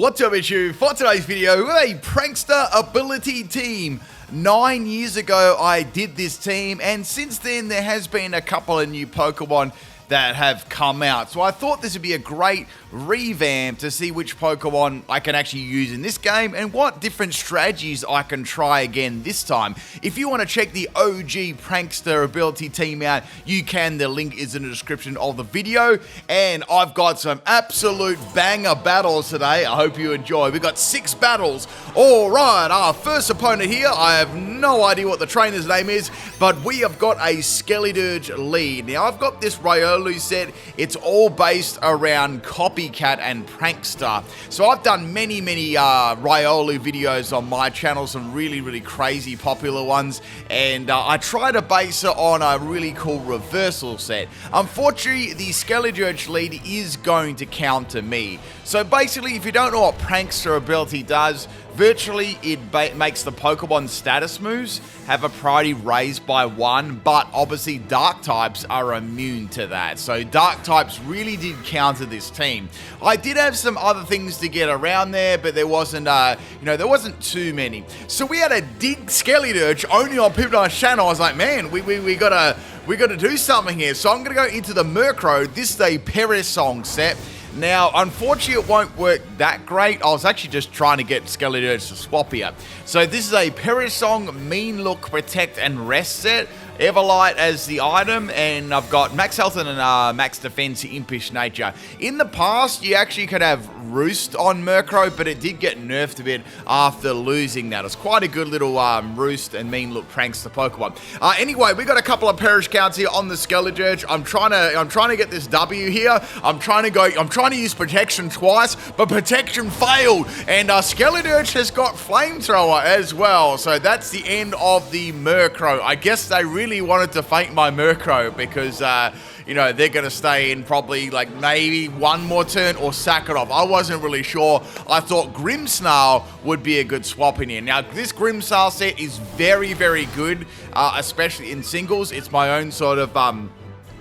What's up, issue? For today's video, we're a prankster ability team. 9 years ago, I did this team, and since then, there has been a couple of new Pokemon that have come out. So I thought this would be a great revamp to see which Pokemon I can actually use in this game and what different strategies I can try again this time. If you want to check the OG Prankster ability team out, you can. The link is in the description of the video. And I've got some absolute banger battles today. I hope you enjoy. We've got 6 battles. All right, our first opponent here, I have no idea what the trainer's name is, but we have got a Skeledirge lead. Now, I've got this Riolu set. It's all based around Copycat and Prankster. So I've done many Riolu videos on my channel, some really crazy popular ones, and I try to base it on a really cool reversal set. Unfortunately, the Skeledirge lead is going to counter me. So basically, if you don't know what Prankster ability does, virtually it makes the Pokemon status moves have a priority raised by 1, but obviously Dark types are immune to that. So Dark types really did counter this team. I did have some other things to get around there, but there wasn't, there wasn't too many. So we had a Dig Skeledirge only on PIMPNITE channel. I was like, man, we gotta do something here. So I'm gonna go into the Murkrow. This is a Perisong set. Now, unfortunately, it won't work that great. I was actually just trying to get Skeledirge to swap here. So this is a Perisong Mean Look, Protect, and Rest set. Everlight as the item, and I've got Max Health and Max Defense, Impish Nature. In the past, you actually could have Roost on Murkrow, but it did get nerfed a bit after losing that. It's quite a good little Roost and Mean Look Prankster Pokemon. Anyway, we got a couple of perish counts here on the Skeledirge. I'm trying to get this W here. I'm trying to use Protection twice, but Protection failed, and Skeledirge has got Flamethrower as well. So that's the end of the Murkrow. I guess they really wanted to fake my Murkrow because, they're going to stay in probably like maybe one more turn or sack it off. I wasn't really sure. I thought Grimmsnarl would be a good swap in here. Now, this Grimmsnarl set is very good, especially in singles. It's my own sort of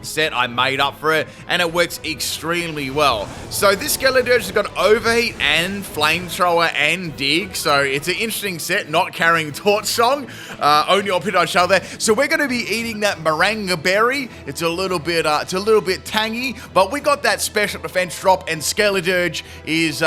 set I made up for it, and it works extremely well. So this Skeledirge has got Overheat and Flamethrower and Dig, so it's an interesting set, not carrying Torch Song, only on PIMPNITE channel there. So we're going to be eating that Moringa Berry. It's a little bit tangy, but we got that special defense drop, and Skeledirge is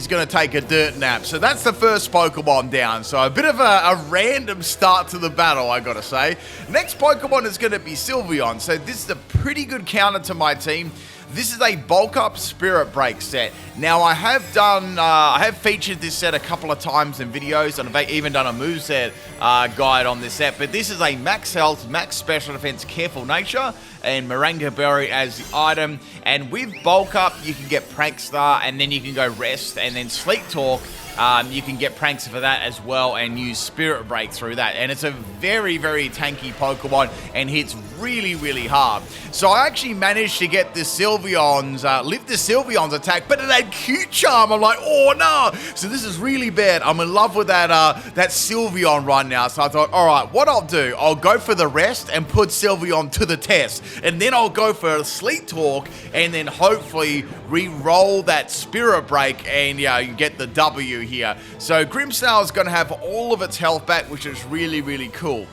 going to take a dirt nap. So that's the first Pokemon down. So a bit of a random start to the battle, I gotta say. Next Pokemon is going to be Sylveon. So this is a pretty good counter to my team. This is a bulk up Spirit Break set. Now I have featured this set a couple of times in videos, and I've even done a moveset guide on this set, but this is a Max Health, Max Special Defense, Careful Nature, and Moringa Berry as the item. And with bulk up, you can get Prankster, and then you can go Rest, and then Sleep Talk. You can get Prankster for that as well and use Spirit Break through that. And it's a very tanky Pokemon and hits really hard. So I actually managed to get the Sylveon's, lift the Sylveon's attack, but it had Q-Charm. I'm like, oh no! So this is really bad. I'm in love with that Sylveon right now. So I thought, alright, what I'll do, I'll go for the Rest and put Sylveon to the test. And then I'll go for a Sleep Talk and then hopefully re-roll that Spirit Break and you get the W here. So Grimmsnarl is going to have all of its health back, which is really cool.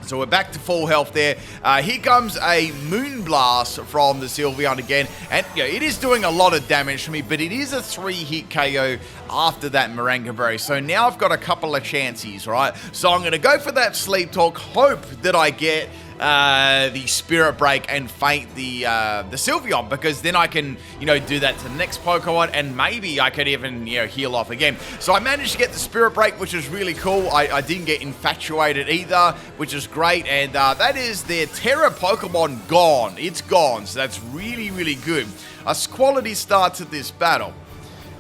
So we're back to full health there. Here comes a Moonblast from the Sylveon again. And it is doing a lot of damage to me, but it is a 3-hit KO after that Moringa Berry. So now I've got a couple of chances, right? So I'm going to go for that Sleep Talk, hope that I get the Spirit Break and faint the Sylveon, because then I can, do that to the next Pokemon, and maybe I could even, heal off again. So I managed to get the Spirit Break, which is really cool. I didn't get infatuated either, which is great, and that is their Terra Pokemon gone. It's gone, so that's really good. A quality start to this battle.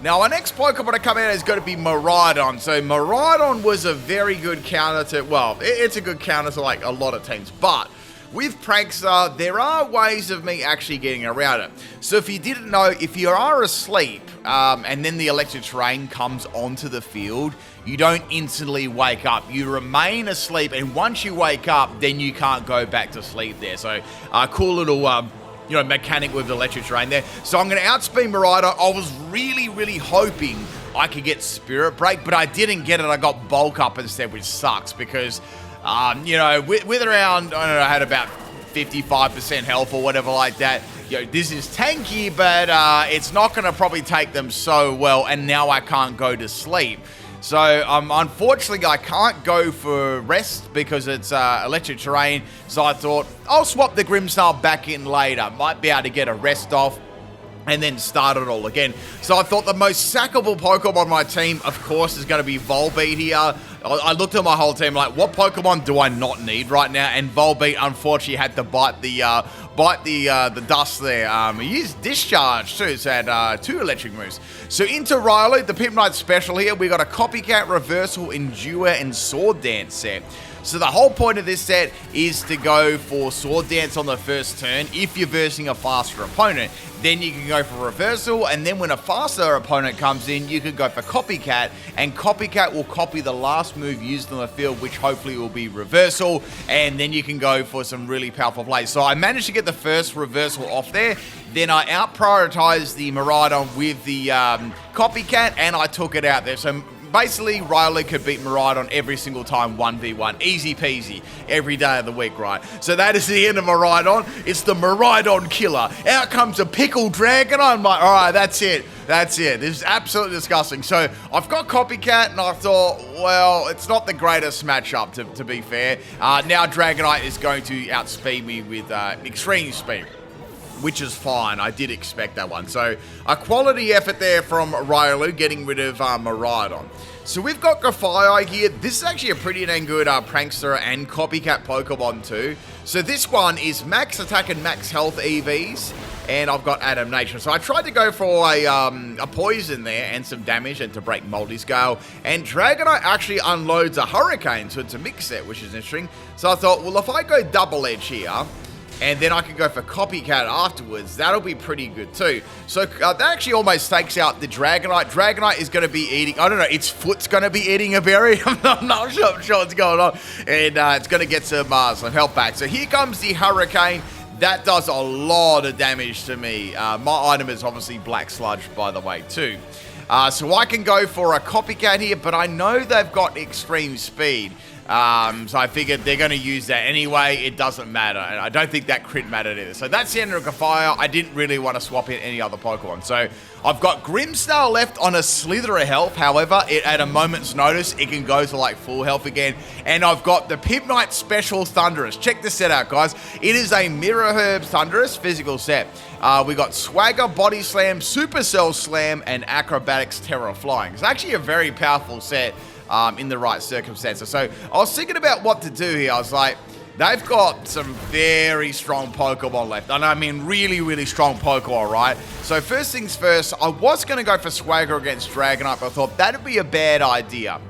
Now, our next Pokemon to come out is going to be Miraidon. So, Miraidon was a very good counter to, well, it's a good counter to, like, a lot of teams. But with Prankster, there are ways of me actually getting around it. So, if you didn't know, if you are asleep and then the electric terrain comes onto the field, you don't instantly wake up. You remain asleep, and once you wake up, then you can't go back to sleep there. So, cool little mechanic with the electric terrain there. So I'm going to outspeed Miraidon. I was really hoping I could get Spirit Break, but I didn't get it. I got Bulk Up instead, which sucks because, you know, with around, I don't know, I had about 55% health or whatever like that. You know, this is tanky, but it's not going to probably take them so well, and now I can't go to sleep. So, unfortunately, I can't go for rest because it's electric terrain. So I thought, I'll swap the Grimmsnarl back in later. Might be able to get a rest off and then start it all again. So I thought the most sackable Pokemon on my team, of course, is going to be Volbeat here. I looked at my whole team like, what Pokemon do I not need right now? And Volbeat, unfortunately, had to bite the dust there. He used Discharge too, so it had 2 electric moves. So into Riolu, the PIMPNITE special here, we got a Copycat, Reversal, Endure, and Sword Dance set. So the whole point of this set is to go for Sword Dance on the first turn. If you're versing a faster opponent, then you can go for Reversal, and then when a faster opponent comes in, you can go for Copycat, and Copycat will copy the last move used on the field, which hopefully will be Reversal, and then you can go for some really powerful plays. So I managed to get the first Reversal off there, then I out-prioritized the Miraidon with the Copycat, and I took it out there. So basically, Riolu could beat Miraidon every single time 1v1. Easy peasy. Every day of the week, right? So that is the end of Miraidon. It's the Miraidon killer. Out comes a Pickle Dragon. I'm like, all right, that's it. That's it. This is absolutely disgusting. So I've got Copycat, and I thought, well, it's not the greatest matchup, to be fair. Now Dragonite is going to outspeed me with extreme speed, which is fine. I did expect that one. So a quality effort there from Riolu, getting rid of Miraidon. So we've got Grafaiai here. This is actually a pretty dang good Prankster and Copycat Pokemon too. So this one is max attack and max health EVs, and I've got Adamnation. So I tried to go for a poison there and some damage and to break Multiscale. And Dragonite actually unloads a Hurricane, so it's a mix set, which is interesting. So I thought, well, if I go double edge here, and then I can go for Copycat afterwards, that'll be pretty good too. So that actually almost takes out the Dragonite. Dragonite is going to be eating, I don't know, its foot's going to be eating a berry. I'm not sure what's going on. And it's going to get some health back. So here comes the Hurricane. That does a lot of damage to me. My item is obviously Black Sludge, by the way, too. So I can go for a Copycat here, but I know they've got extreme speed. So I figured they're going to use that anyway. It doesn't matter. And I don't think that crit mattered either. So that's the end of Grafaiai. I didn't really want to swap in any other Pokemon. So I've got Grimmsnarl left on a slither of health. However, at a moment's notice, it can go to like full health again. And I've got the PIMPNITE Special Thunderous. Check this set out, guys. It is a Mirror Herb Thunderous physical set. We got Swagger, Body Slam, Supercell Slam, and Acrobatics Terra Flying. It's actually a very powerful set. In the right circumstances. So I was thinking about what to do here. I was like, they've got some very strong Pokemon left. And I mean really, really strong Pokemon, right? So first things first, I was going to go for Swagger against Dragonite, but I thought that'd be a bad idea.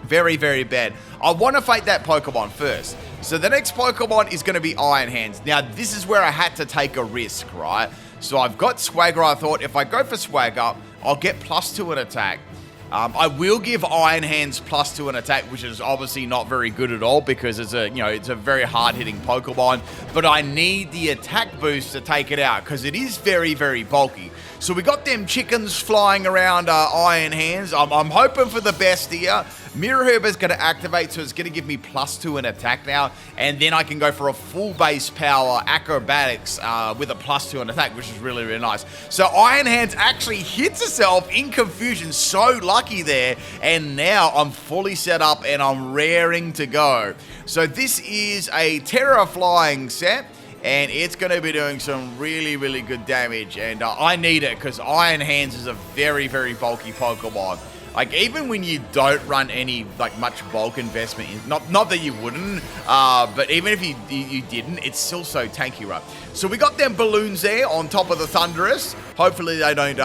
Very, very bad. I want to fight that Pokemon first. So the next Pokemon is going to be Iron Hands. Now, this is where I had to take a risk, right? So I've got Swagger. I thought if I go for Swagger, I'll get +2 in attack. I will give Iron Hands +2 in attack, which is obviously not very good at all because it's a very hard-hitting Pokemon. But I need the attack boost to take it out because it is very, very bulky. So we got them chickens flying around Iron Hands. I'm hoping for the best here. Mirror Herb is going to activate, so it's going to give me +2 in attack now. And then I can go for a full base power Acrobatics with a +2 in attack, which is really, really nice. So Iron Hands actually hits itself in confusion. So lucky there. And now I'm fully set up and I'm raring to go. So this is a Terra Flying set. And it's going to be doing some really, really good damage. And I need it because Iron Hands is a very, very bulky Pokemon. Like, even when you don't run any, like, much bulk investment, not that you wouldn't, but even if you didn't, it's still so tanky, right? So we got them balloons there on top of the Thunderous. Hopefully they don't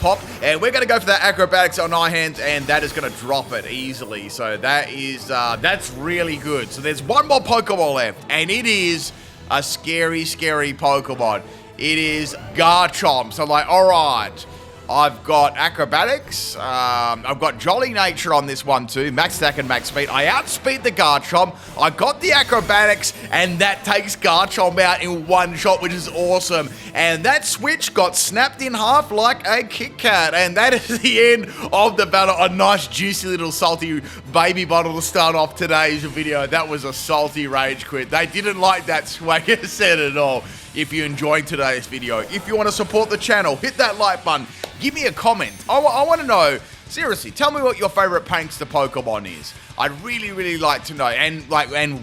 pop. And we're going to go for that Acrobatics on Iron Hands, and that is going to drop it easily. So that is, that's really good. So there's one more Pokemon left, and it is a scary, scary Pokemon. It is Garchomp. So I'm like, all right, I've got acrobatics. I've got jolly nature on this one too. Max attack and max speed. I outspeed the Garchomp. I got the acrobatics, and that takes Garchomp out in one shot, which is awesome. And that switch got snapped in half like a Kit Kat. And that is the end of the battle. A nice, juicy little salty baby bottle to start off today's video. That was a salty rage quit. They didn't like that swagger set at all. If you enjoyed today's video, if you want to support the channel, hit that like button. Give me a comment. I want to know, seriously, tell me what your favorite Prankster Pokemon is. I'd really like to know, and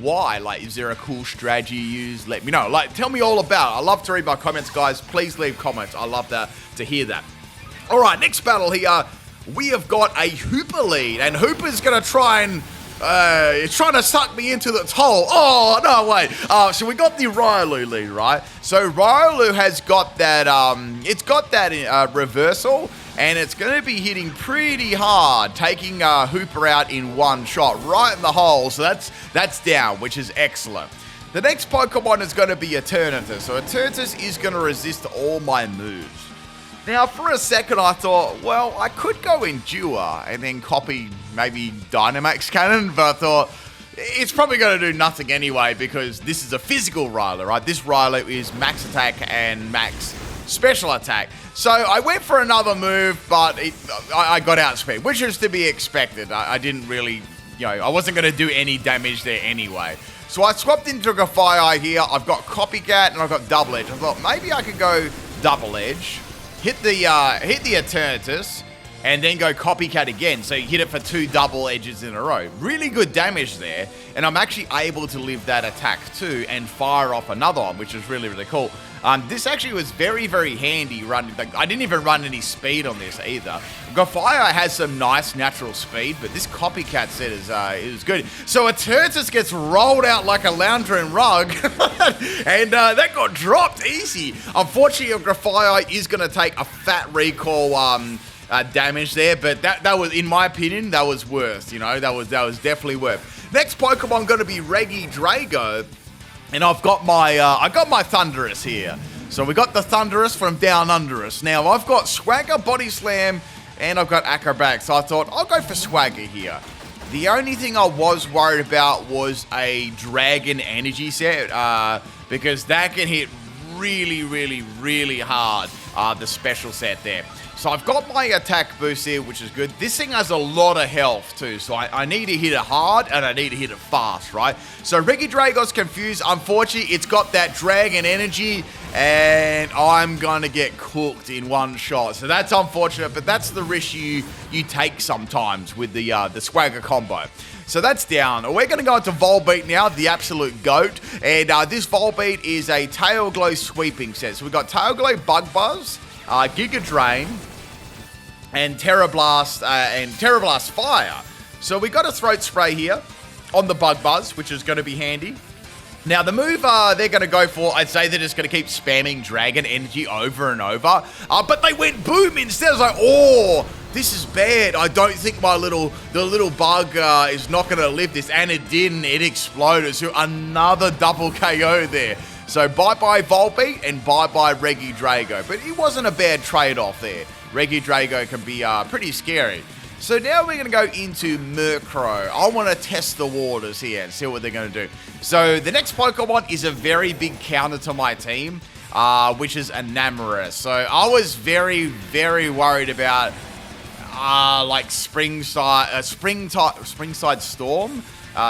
why. Like, is there a cool strategy you use? Let me know. Like, tell me all about it. I love to read my comments, guys. Please leave comments. I love that to hear that. All right, next battle here. We have got a Hooper lead, and Hooper's gonna try and it's trying to suck me into its hole. Oh, no, wait. So we got the Riolu lead, right? So Riolu has got that, it's got that reversal, and it's going to be hitting pretty hard, taking Hooper out in one shot, right in the hole. So that's down, which is excellent. The next Pokemon is going to be Eternatus. So Eternatus is going to resist all my moves. Now, for a second, I thought, well, I could go Endure and then copy maybe Dynamax Cannon, but I thought it's probably going to do nothing anyway because this is a physical Riolu, right? This Riolu is max attack and max special attack. So I went for another move, but I got outspeed, which is to be expected. I didn't really, I wasn't going to do any damage there anyway. So I swapped into Grafaiai here. I've got Copycat and I've got Double Edge. I thought maybe I could go Double Edge. Hit the Eternatus, and then go Copycat again. So you hit it for 2 double edges in a row. Really good damage there, and I'm actually able to live that attack too and fire off another one, which is really cool. This actually was very handy running. I didn't even run any speed on this either. Grafaiai has some nice natural speed, but this Copycat set is good. So Eternatus gets rolled out like a lounger and rug, and that got dropped easy. Unfortunately, Grafaiai is going to take a fat recall damage there, but that was, in my opinion, that was worth. That was definitely worth. Next Pokemon going to be Regidrago. And I've got my Thundurus here. So we got the Thundurus from Down Under Us. Now I've got Swagger, Body Slam, and I've got Acrobatics. So I thought I'll go for Swagger here. The only thing I was worried about was a Dragon Energy set, because that can hit really hard, the special set there. So I've got my attack boost here, which is good. This thing has a lot of health too, so I need to hit it hard and I need to hit it fast, right? So Regidrago's confused. Unfortunately, it's got that Dragon Energy, and I'm going to get cooked in one shot. So that's unfortunate, but that's the risk you take sometimes with the Swagger combo. So that's down. We're going to go into Volbeat now, the absolute GOAT. And this Volbeat is a Tail Glow sweeping set. So we've got Tail Glow Bug Buzz, Giga Drain, and Terrablast Fire. So we got a Throat Spray here on the Bug Buzz, which is going to be handy. Now the move they're going to go for, I'd say they're just going to keep spamming Dragon Energy over and over. But they went Boom instead. I was like, oh, this is bad. I don't think the little bug is not going to live this. And it didn't. It exploded. So another double KO there. So bye-bye Volbeat and bye-bye Regidrago. But it wasn't a bad trade-off there. Regidrago can be pretty scary. So now we're going to go into Murkrow. I want to test the waters here and see what they're going to do. So the next Pokemon is a very big counter to my team, which is Enamorus. So I was very worried about like Springtide Storm.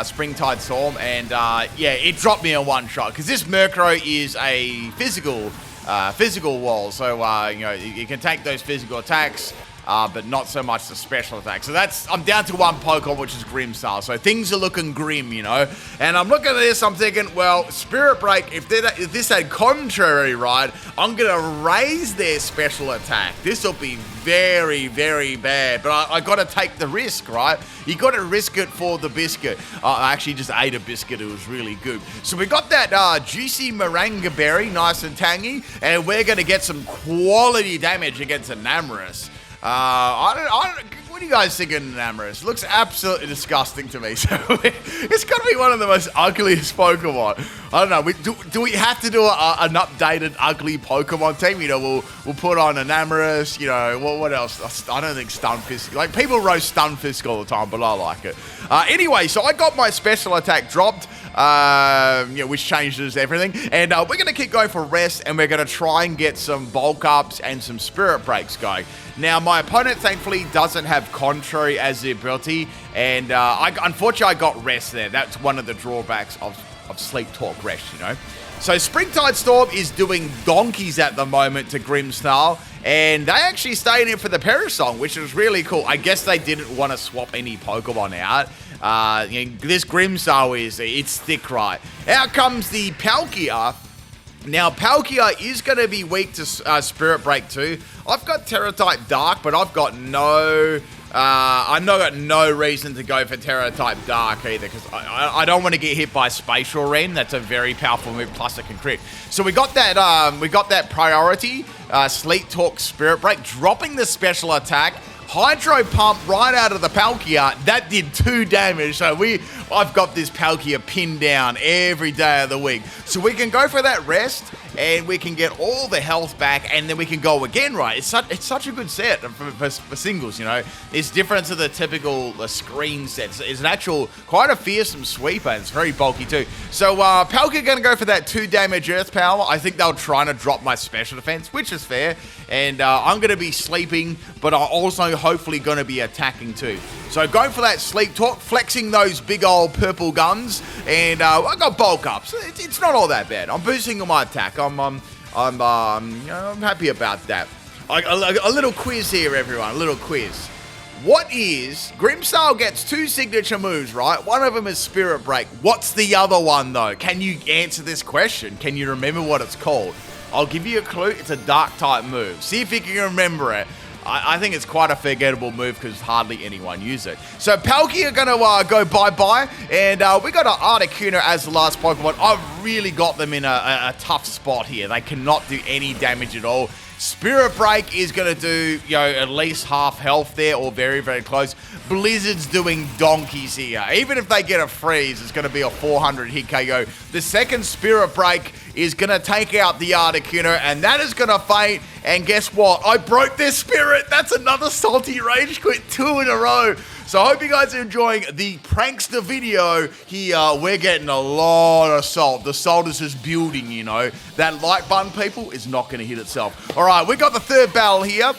Springtide Storm, and yeah, it dropped me in one shot because this Murkrow is a physical wall, so you can take those physical attacks, but not so much the special attack. So I'm down to one Pokemon, which is Grimmsnarl. So things are looking grim, And I'm looking at this, I'm thinking, well, Spirit Break, if this had Contrary, right, I'm going to raise their special attack. This will be very bad, but I got to take the risk, right? You got to risk it for the biscuit. I actually just ate a biscuit. It was really good. So we got that juicy Moringa berry, nice and tangy, and we're going to get some quality damage against Enamorus. What do you guys think of Enamorous? It looks absolutely disgusting to me. So it's got to be one of the most ugliest Pokemon. I don't know. Do we have to do an updated ugly Pokemon team? You know, we'll put on Enamorous. You know, what else? I don't think Stunfisk. Like, people roast Stunfisk all the time, but I like it. Anyway, so I got my special attack dropped. Which changes everything. And we're going to keep going for rest, and we're going to try and get some bulk ups and some spirit breaks going. Now, my opponent, thankfully, doesn't have Contrary as the ability, and unfortunately, I got rest there. That's one of the drawbacks of Sleep Talk Rest, you know. So, Springtide Storm is doing donkeys at the moment to Grimmsnarl, and they actually stayed in for the Perisong, which is really cool. I guess they didn't want to swap any Pokemon out. This Grimmsnarl it's thick, right? Out comes the Palkia. Now, Palkia is going to be weak to Spirit Break too. I've got Terra-type Dark, but I've got no reason to go for Terra-type Dark either, because I don't want to get hit by Spatial Ren. That's a very powerful move, plus it can crit. So we got that priority, Sleep Talk Spirit Break, dropping the special attack. Hydro Pump right out of the Palkia. That did 2 damage. So I've got this Palkia pinned down every day of the week. So we can go for that rest, and we can get all the health back, and then we can go again, right? It's such a good set for singles, you know. It's different to the typical screen sets. It's an actual, quite a fearsome sweeper, and it's very bulky too. So Palkia going to go for that 2 damage Earth Power. I think they're trying to drop my special defense, which is fair. And I'm going to be sleeping, but I'm also hopefully going to be attacking too. So going for that Sleep Talk, flexing those big old purple guns, and I got bulk ups. It's not all that bad. I'm boosting my attack. I'm happy about that. A little quiz here, everyone. A little quiz. What is Grimmsnarl gets 2 signature moves, right? One of them is Spirit Break. What's the other one though? Can you answer this question? Can you remember what it's called? I'll give you a clue. It's a dark type move. See if you can remember it. I think it's quite a forgettable move because hardly anyone use it. So Palkia are going to go bye-bye. And we got an Articuno as the last Pokemon. I've really got them in a tough spot here. They cannot do any damage at all. Spirit Break is going to do, at least half health there, or very, very close. Blizzard's doing donkeys here. Even if they get a freeze, it's going to be a 400 hit KO. The second Spirit Break is going to take out the Articuno, and that is going to faint. And guess what? I broke their spirit. That's another salty rage quit, 2 in a row. So I hope you guys are enjoying the Prankster video here. We're getting a lot of salt. The salt is just building, you know. That like button, people, is not going to hit itself. All right, we got the third battle here.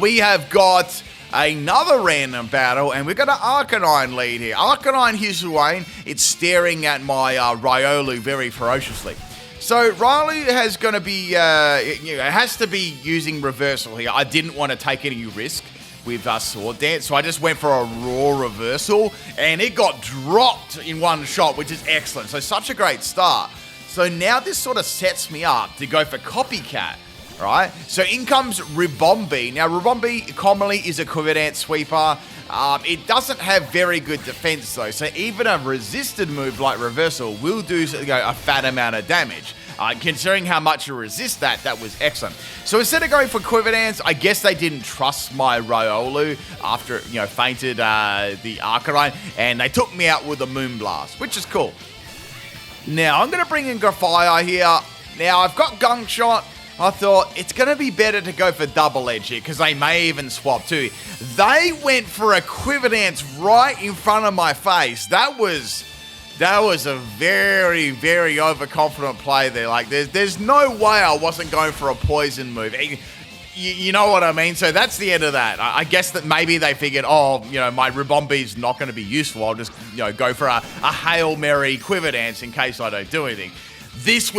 We have got another random battle, and we've got an Arcanine lead here. Arcanine Hisuian, it's staring at my Riolu very ferociously. So Riolu has going to be, has to be using reversal here. I didn't want to take any risk with Sword Dance, so I just went for a raw reversal, and it got dropped in one shot, which is excellent. So such a great start. So now this sort of sets me up to go for Copycat, right? So in comes Ribombee. Now Ribombee commonly is a Quiver Dance sweeper. It doesn't have very good defense though, so even a resisted move like reversal will do a fat amount of damage. Considering how much you resist that was excellent. So instead of going for Quiver Dance, I guess they didn't trust my Riolu after it, fainted the Arcanine, and they took me out with a Moonblast, which is cool. Now I'm going to bring in Grafaiai here. Now I've got Gunk Shot. I thought it's going to be better to go for Double Edge here because they may even swap too. They went for a Quiver Dance right in front of my face. That was a very, very overconfident play there. Like, there's no way I wasn't going for a poison move. You know what I mean? So that's the end of that. I guess that maybe they figured, my Ribombee's not going to be useful. I'll just, go for a Hail Mary Quiver Dance in case I don't do anything. This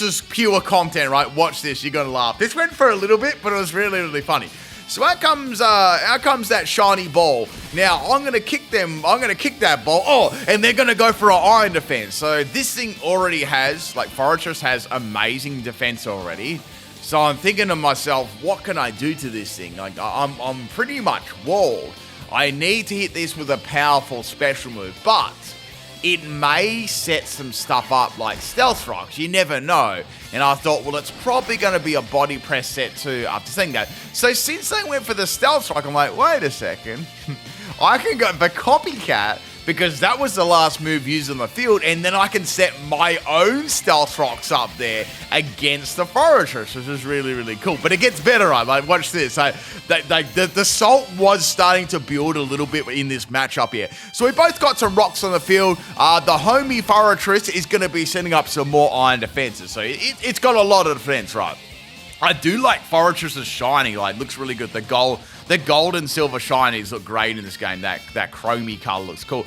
is pure content, right? Watch this. You're going to laugh. This went for a little bit, but it was really, really funny. So out comes that shiny ball. Now I'm gonna kick them. I'm gonna kick that ball. Oh, and they're gonna go for an iron defense. So this thing already has, Forretress has amazing defense already. So I'm thinking to myself, what can I do to this thing? I'm pretty much walled. I need to hit this with a powerful special move, but it may set some stuff up like Stealth Rocks. You never know. And I thought, well, it's probably going to be a body press set too after seeing that. So since they went for the Stealth Rock, I'm like, wait a second. I can go for Copycat because that was the last move used on the field, and then I can set my own Stealth Rocks up there against the Forretress, which is really, really cool. But it gets better, right? Like, watch this. The Salt was starting to build a little bit in this matchup here. So we both got some rocks on the field. The homie Forretress is going to be setting up some more iron defenses. So it's got a lot of defense, right? I do like Forretress's shiny. Like, looks really good. The gold and silver shinies look great in this game. That chromey color looks cool.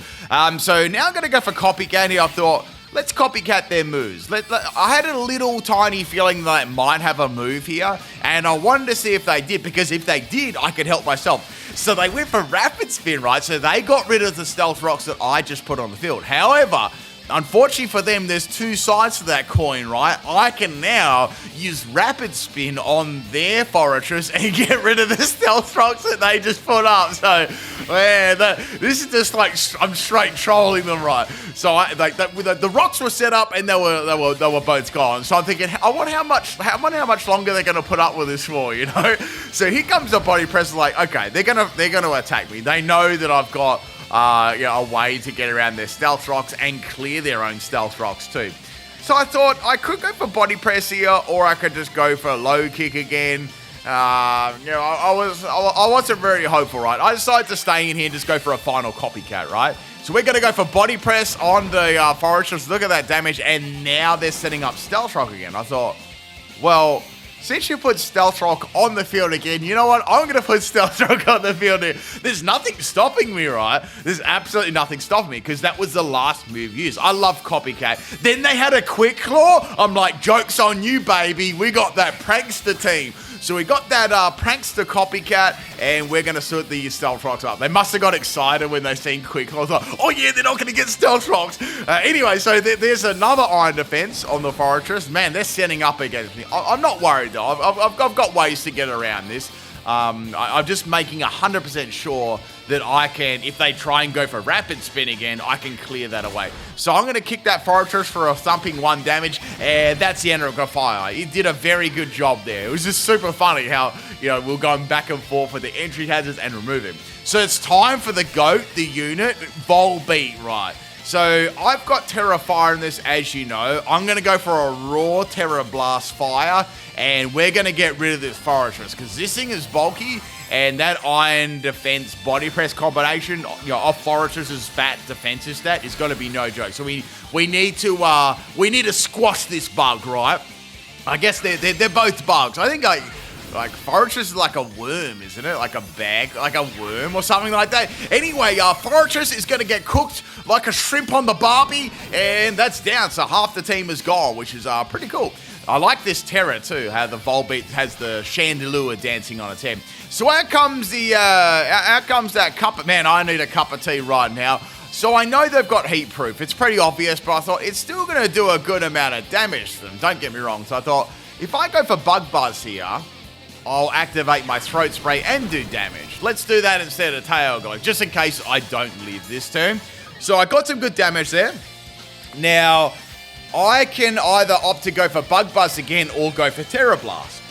So now I'm going to go for Copycat here. I thought, let's copycat their moves. I had a little tiny feeling that might have a move here, and I wanted to see if they did, because if they did, I could help myself. So they went for Rapid Spin, right? So they got rid of the Stealth Rocks that I just put on the field. However, unfortunately for them, there's two sides to that coin, right? I can now use Rapid Spin on their Forretress and get rid of the Stealth Rocks that they just put up. So, man, this is just like, I'm straight trolling them, right? So the rocks were set up and they were both gone. So I'm thinking, I wonder how much longer they're gonna put up with this for, you know? So here comes the body press. Like, okay, they're gonna attack me. They know that I've got a way to get around their Stealth Rocks and clear their own Stealth Rocks too. So I thought I could go for body press here, or I could just go for a low kick again. I wasn't very hopeful, right? I decided to stay in here and just go for a final Copycat, right? So we're going to go for body press on the Forretress. Look at that damage, and now they're setting up Stealth Rock again. I thought, well, since you put Stealth Rock on the field again, you know what? I'm going to put Stealth Rock on the field here. There's nothing stopping me, right? There's absolutely nothing stopping me, because that was the last move used. I love Copycat. Then they had a Quick Claw. I'm like, joke's on you, baby. We got that Prankster team. So we got that Prankster Copycat, and we're going to sort the Stealth Rocks up. They must have got excited when they seen Quick Claw. Like, oh yeah, they're not going to get Stealth Rocks. Anyway, so there's another iron defense on the Forretress. Man, they're setting up against me. I'm not worried though. I've got ways to get around this. I'm just making 100% sure that I can, if they try and go for Rapid Spin again, I can clear that away. So I'm going to kick that Forretress for a thumping 1 damage, and that's the end of Grafaiai. It did a very good job there. It was just super funny how, we're going back and forth with the entry hazards and remove him. So it's time for the GOAT, the unit, Volbeat, right? So I've got Terra Fire in this, as you know. I'm going to go for a raw Terra Blast Fire, and we're going to get rid of this Forretress, because this thing is bulky, and that Iron Defense Body Press combination, of Forretress's fat defensive stat is going to be no joke. So we need to squash this bug, right? I guess they're both bugs. I think like Forretress is like a worm, isn't it? Like a bag, like a worm or something like that. Anyway, Forretress is going to get cooked like a shrimp on the Barbie, and that's down. So half the team is gone, which is pretty cool. I like this Terra too, how the Volbeat has the chandelier dancing on its head. So out comes that cup of, man, I need a cup of tea right now. So I know they've got heat proof. It's pretty obvious, but I thought it's still going to do a good amount of damage to them. Don't get me wrong. So I thought, if I go for Bug Buzz here, I'll activate my Throat Spray and do damage. Let's do that instead of Tail Glide, just in case I don't live this turn. So I got some good damage there. Now, I can either opt to go for Bug Buzz again or go for Terra Blast.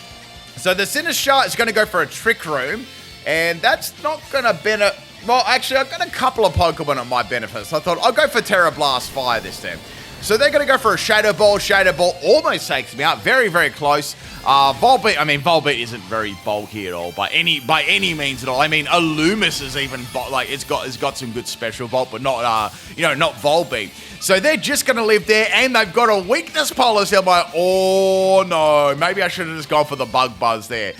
So the Sinister is going to go for a Trick Room, and that's not going to benefit. Well, actually, I've got a couple of Pokemon that might benefit, so I thought I'll go for Terra Blast Fire this time. So they're going to go for a Shadow Ball. Shadow Ball almost takes me out. Very, very close. Volbeat isn't very bulky at all by any means at all. I mean, Illumis is even it's got some good special Volt, but not not Volbeat. So they're just going to live there, and they've got a weakness policy. I'm like, oh no, maybe I should have just gone for the Bug Buzz there.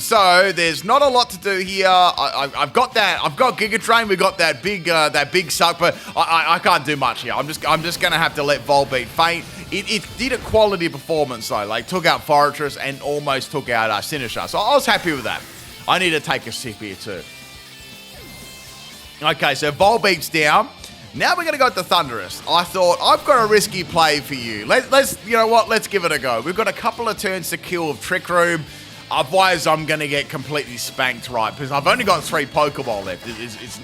So there's not a lot to do here. I've got Giga Drain. We've got that big suck, but I can't do much here. I'm just gonna have to let Volbeat faint. It did a quality performance though. Like, took out Forretress and almost took out Sinister. So I was happy with that. I need to take a sip here too. Okay, so Volbeat's down. Now we're going to go with the Thunderous. I thought, I've got a risky play for you. Let's give it a go. We've got a couple of turns to kill with Trick Room. Otherwise, I'm going to get completely spanked, right? Because I've only got 3 Pokeball left.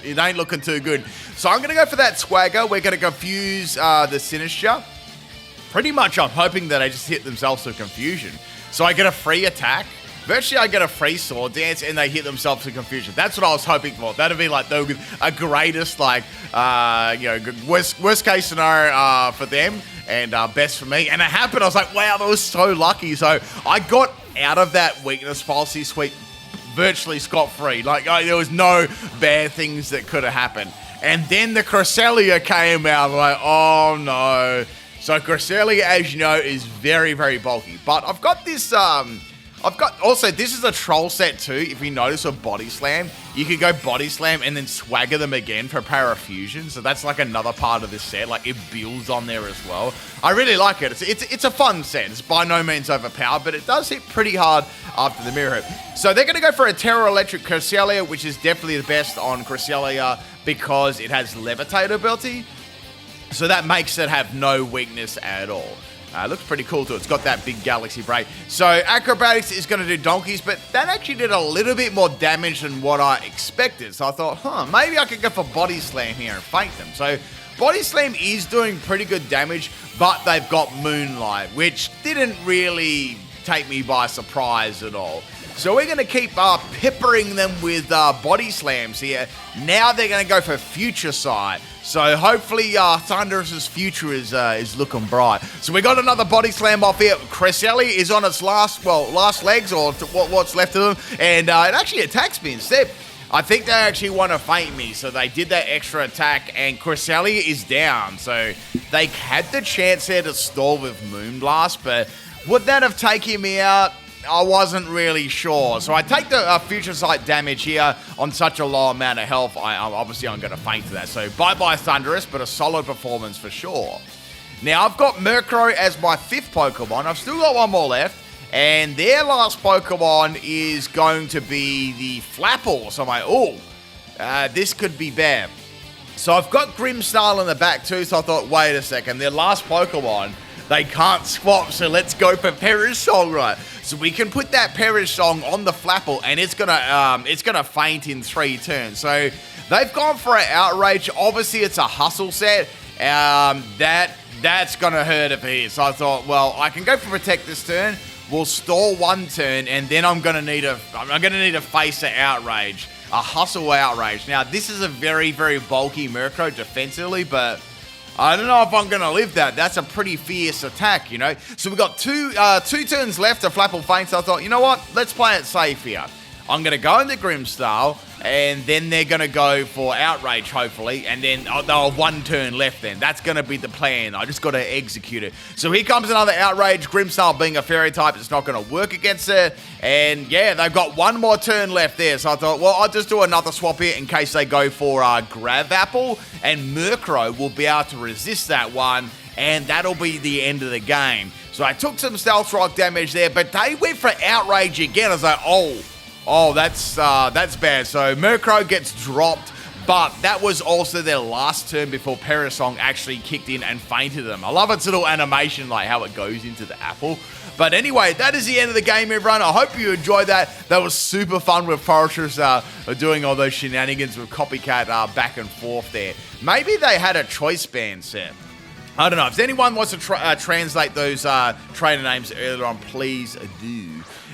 It ain't looking too good. So I'm going to go for that Swagger. We're going to confuse the Sinistcha. Pretty much, I'm hoping that they just hit themselves with confusion. So I get a free attack. Virtually, I get a free Sword Dance, and they hit themselves with confusion. That's what I was hoping for. That'd be like the greatest, like, worst case scenario for them, and best for me. And it happened. I was like, wow, that was so lucky. So I got out of that weakness policy sweep virtually scot-free. Like, there was no bad things that could have happened. And then the Cresselia came out. I'm like, oh no. So Cresselia, as you know, is very, very bulky. But I've got this, also, this is a troll set too. If you notice a Body Slam, you could go Body Slam and then Swagger them again for Parafusion. So that's like another part of this set. Like, it builds on there as well. I really like it. It's a fun set. It's by no means overpowered, but it does hit pretty hard after the Mirror Hit. So they're going to go for a Terra Electric Cresselia, which is definitely the best on Cresselia because it has Levitate ability. So that makes it have no weakness at all. Looks pretty cool too. It's got that big Galaxy Break. So Acrobatics is going to do donkeys, but that actually did a little bit more damage than what I expected. So I thought, maybe I could go for Body Slam here and fake them. So Body Slam is doing pretty good damage, but they've got Moonlight, which didn't really take me by surprise at all. So we're going to keep peppering them with Body Slams here. Now they're going to go for Future Sight. So hopefully Thunderous's future is looking bright. So we got another Body Slam off here. Cresselia is on its last legs, or what's left of them. And it actually attacks me instead. I think they actually want to feint me. So they did that extra attack, and Cresselia is down. So they had the chance there to stall with Moonblast, but would that have taken me out? I wasn't really sure. So I take the Future Sight damage here on such a low amount of health. Obviously, I'm going to faint to that. So bye-bye Thunderous, but a solid performance for sure. Now, I've got Murkrow as my 5th Pokemon. I've still got one more left. And their last Pokemon is going to be the Flapple. So I'm like, this could be bad. So I've got Grimmsnarl in the back too. So I thought, wait a second. Their last Pokemon, they can't swap, so let's go for Perish Song, right? So we can put that Perish Song on the Flapple, and it's gonna faint in 3 turns. So they've gone for an Outrage. Obviously, it's a Hustle set. That's gonna hurt if it is. So I thought, well, I can go for Protect this turn. We'll stall 1 turn, and then I'm gonna need to face an Outrage, a Hustle Outrage. Now this is a very, very bulky Murkrow defensively, but I don't know if I'm going to live that. That's a pretty fierce attack, you know. So we've got two turns left to Flapple faint. So I thought, you know what? Let's play it safe here. I'm going to go into Grimmsnarl, and then they're going to go for Outrage, hopefully. And then they'll have 1 turn left then. That's going to be the plan. I just got to execute it. So here comes another Outrage. Grimmsnarl being a Fairy type, it's not going to work against it. And yeah, they've got 1 more turn left there. So I thought, well, I'll just do another swap here in case they go for Gravapple. And Murkrow will be able to resist that one. And that'll be the end of the game. So I took some Stealth Rock damage there, but they went for Outrage again. I was like, oh, that's bad. So Murkrow gets dropped, but that was also their last turn before Perish Song actually kicked in and fainted them. I love its little animation, like how it goes into the apple. But anyway, that is the end of the game, everyone. I hope you enjoyed that. That was super fun with Foresters doing all those shenanigans with Copycat back and forth there. Maybe they had a choice band set. I don't know. If anyone wants to translate those trainer names earlier on, please do.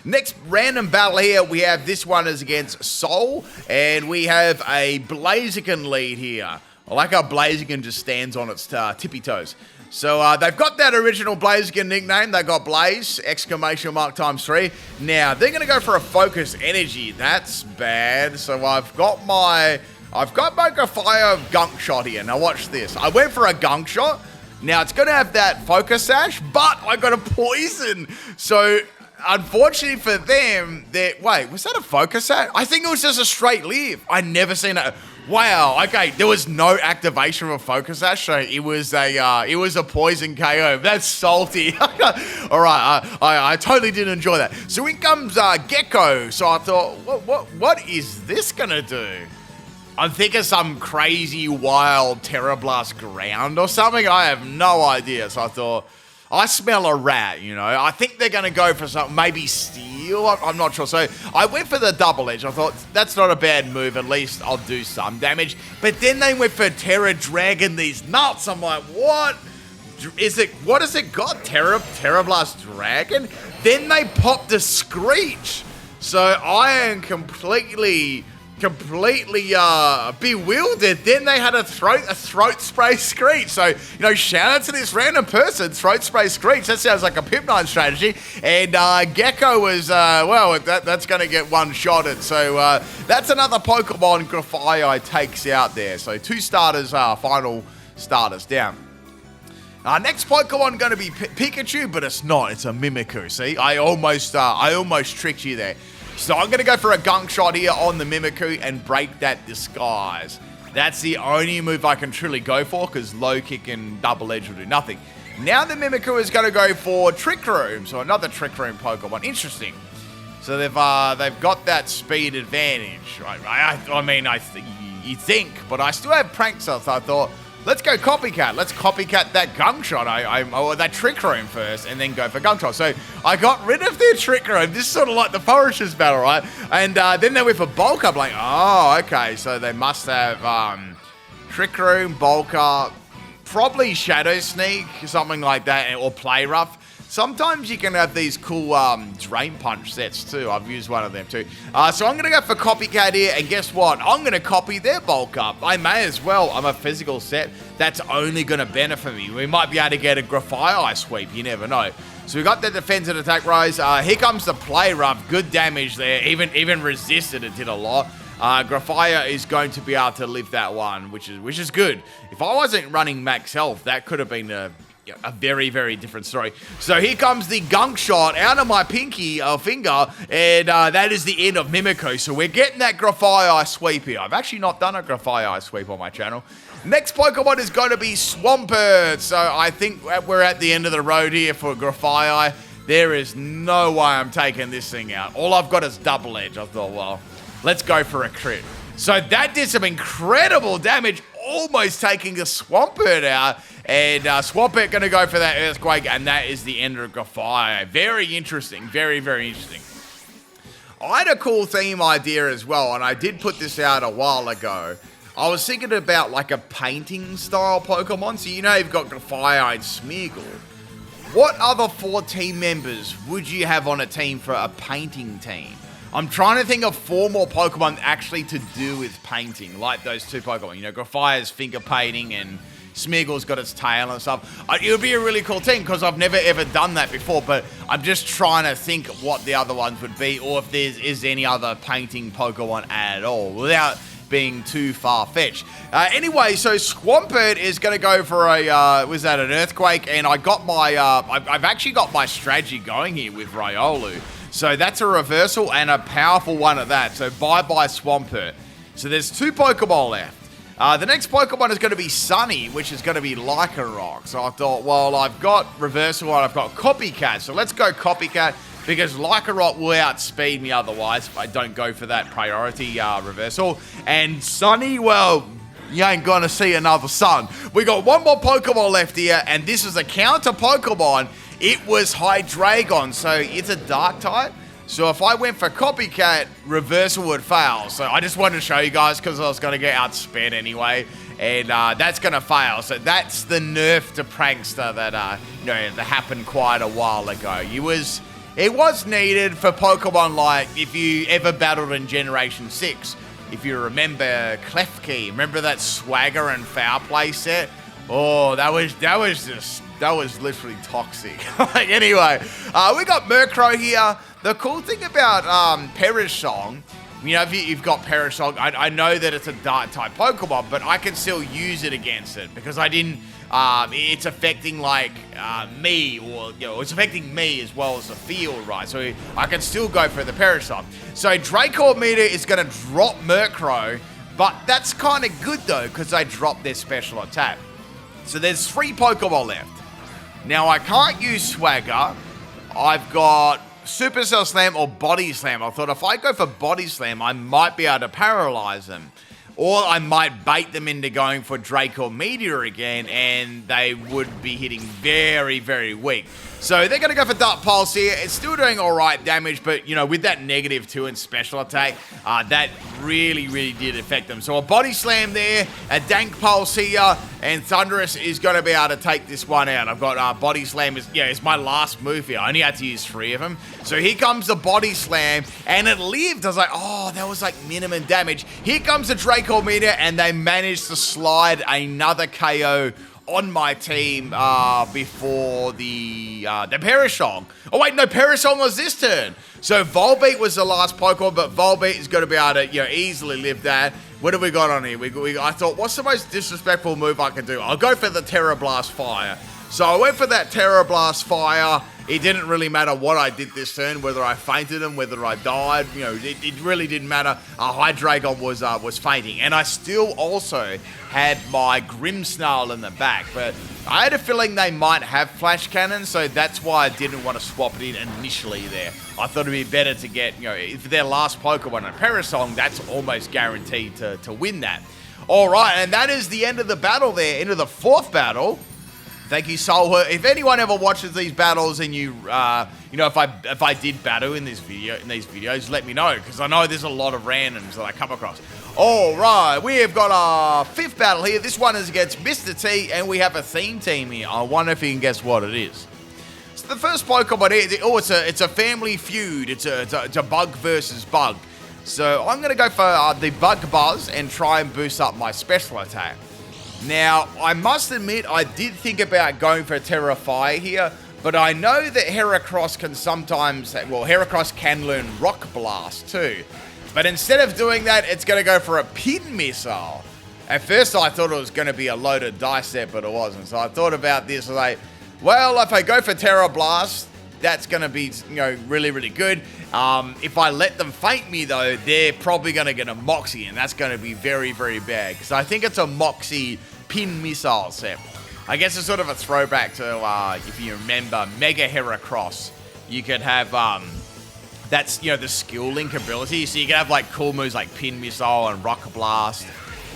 Next random battle here, we have this one is against Soul, and we have a Blaziken lead here. I like how Blaziken just stands on its tippy toes. So they've got that original Blaziken nickname. They got Blaze, exclamation mark ×3. Now, they're going to go for a Focus Energy. That's bad. So I've got my Grafaiai Gunk Shot here. Now watch this. I went for a Gunk Shot. Now, it's going to have that Focus Sash, but I got a Poison. So unfortunately for them, wait, was that a Focus Sash? I think it was just a straight live. I never seen it. Wow, okay, there was no activation of a Focus Sash, so it was a Poison KO. That's salty. All right, I totally didn't enjoy that. So in comes Gecko. So I thought, what is this gonna do? I'm thinking some crazy wild Terra Blast ground or something. I have no idea. So I thought, I smell a rat, you know. I think they're going to go for something, maybe steel. I'm not sure. So I went for the double edge. I thought, that's not a bad move. At least I'll do some damage. But then they went for Terra Dragon, these nuts. I'm like, what? What has it got? Terra Blast Dragon? Then they popped a Screech. So I am completely bewildered. Then they had a throat spray Screech. So, you know, shout out to this random person, throat spray Screech. That sounds like a PIMPNITE strategy. And Gecko was, well, that's going to get one-shotted. So that's another Pokemon Grafaiai takes out there. So 2 starters, final starters down. Next Pokemon going to be Pikachu, but it's not. It's a Mimikyu. See, I almost tricked you there. So I'm going to go for a Gunk Shot here on the Mimikyu and break that disguise. That's the only move I can truly go for, because low kick and double edge will do nothing. Now the Mimikyu is going to go for Trick Room. So another Trick Room Pokemon. Interesting. So they've got that speed advantage. You think, but I still have Prankster, so I thought, let's go copycat. Let's copycat that Gunk Shot. Or that Trick Room first, and then go for Gunk Shot. So I got rid of their Trick Room. This is sort of like the Foresters battle, right? And then they went for Bulk Up. Like, oh, okay. So they must have Trick Room, Bulk Up, probably Shadow Sneak, something like that, or Play Rough. Sometimes you can have these cool Drain Punch sets too. I've used one of them too. So I'm going to go for Copycat here, and guess what? I'm going to copy their Bulk Up. I may as well. I'm a physical set. That's only going to benefit me. We might be able to get a Grafaiai sweep. You never know. So we got the defense and attack rise. Here comes the Play Rough. Good damage there. Even resisted, it did a lot. Grafaiai is going to be able to live that one, which is good. If I wasn't running max health, that could have been a very, very different story. So here comes the Gunk Shot out of my pinky finger, and that is the end of Mimikyu. So we're getting that Grafaiai sweep here. I've actually not done a Grafaiai sweep on my channel. Next Pokemon is going to be Swampert. So I think we're at the end of the road here for Grafaiai. There is no way I'm taking this thing out. All I've got is double edge. I thought, well, let's go for a crit. So that did some incredible damage, almost taking the Swampert out. And Swampert going to go for that Earthquake, and that is the end of Grafaiai. Very interesting. Very, very interesting. I had a cool theme idea as well, and I did put this out a while ago. I was thinking about like a painting style Pokemon. So you know you've got Grafaiai and Smeargle. What other 4 team members would you have on a team for a painting team? I'm trying to think of 4 more Pokemon actually to do with painting, like those 2 Pokemon. You know, Grafaiai's finger painting and Smeargle's got its tail and stuff. It would be a really cool team because I've never ever done that before, but I'm just trying to think what the other ones would be, or if there is any other painting Pokemon at all, without being too far-fetched. Anyway, so Swampert is going to go for a, was that an Earthquake? And I got my, I've actually got my strategy going here with Riolu. So that's a reversal and a powerful one at that. So bye-bye Swampert. So there's 2 Pokemon left. The next Pokemon is going to be Sunny, which is going to be Lycanroc. So I thought, well, I've got Reversal and I've got Copycat. So let's go Copycat, because Lycanroc will outspeed me otherwise if I don't go for that priority Reversal. And Sunny, well, you ain't going to see another sun. We got 1 more Pokemon left here, and this is a counter Pokemon. It was Hydreigon, so it's a Dark type. So if I went for Copycat, Reversal would fail. So I just wanted to show you guys because I was going to get outsped anyway. And that's going to fail. So that's the nerf to Prankster that, that happened quite a while ago. It was needed for Pokemon like if you ever battled in Generation 6. If you remember Klefki, remember that Swagger and Foul Play set? Oh, that was literally toxic. Anyway, we got Murkrow here. The cool thing about Perishong, you know, if you've got Perishong, I know that it's a Dark type Pokemon, but I can still use it against it because I didn't. It's affecting like me, or it's affecting me as well as the field, right? So I can still go for the Perishong. So Draco Meter is going to drop Murkrow, but that's kind of good though because they drop their special attack. So there's 3 Pokemon left. Now I can't use Swagger. I've got Supercell Slam or Body Slam. I thought if I go for Body Slam, I might be able to paralyze them. Or I might bait them into going for Drake or Meteor again, and they would be hitting very, very weak. So they're going to go for Dark Pulse here. It's still doing all right damage, but, you know, with that -2 in special attack, that really, really did affect them. So a Body Slam there, a Dank Pulse here, and Thunderous is going to be able to take this one out. I've got Body Slam, it's my last move here. I only had to use 3 of them. So here comes the Body Slam, and it lived. I was like, oh, that was like minimum damage. Here comes the Draco Meteor, and they managed to slide another KO on my team before the Perishong. Oh wait, no, Perishong was this turn. So Volbeat was the last Pokemon, but Volbeat is going to be able to, easily live that. What have we got on here? I thought, what's the most disrespectful move I can do? I'll go for the Terra Blast Fire. So I went for that Terra Blast Fire. It didn't really matter what I did this turn, whether I fainted him, whether I died. It really didn't matter. Hydreigon was fainting, and I still also had my Grimmsnarl in the back. But I had a feeling they might have Flash Cannon, so that's why I didn't want to swap it in initially there. I thought it'd be better to get, if their last Pokemon a Parasong, that's almost guaranteed to win that. All right, and that is the end of the battle there, into the 4th battle. Thank you, Soulhurt. If anyone ever watches these battles and if I did battle in these videos, let me know, because I know there's a lot of randoms that I come across. All right, we have got our 5th battle here. This one is against Mr. T, and we have a theme team here. I wonder if you can guess what it is. So the first Pokemon here, it's a family feud. It's a bug versus bug. So I'm going to go for the Bug Buzz and try and boost up my special attack. Now, I must admit, I did think about going for a Grafaiai here, but I know that Heracross can sometimes, Heracross can learn Rock Blast too. But instead of doing that, it's going to go for a Pin Missile. At first, I thought it was going to be a loaded dice set, but it wasn't. So I thought about this, like, well, if I go for Terra Blast, that's going to be, really, really good. If I let them feint me, though, they're probably going to get a Moxie, and that's going to be very, very bad. Because I think it's a Moxie Pin Missile set. I guess it's sort of a throwback to, if you remember, Mega Heracross. You could have, that's, the skill link ability. So you can have, cool moves like Pin Missile and Rock Blast.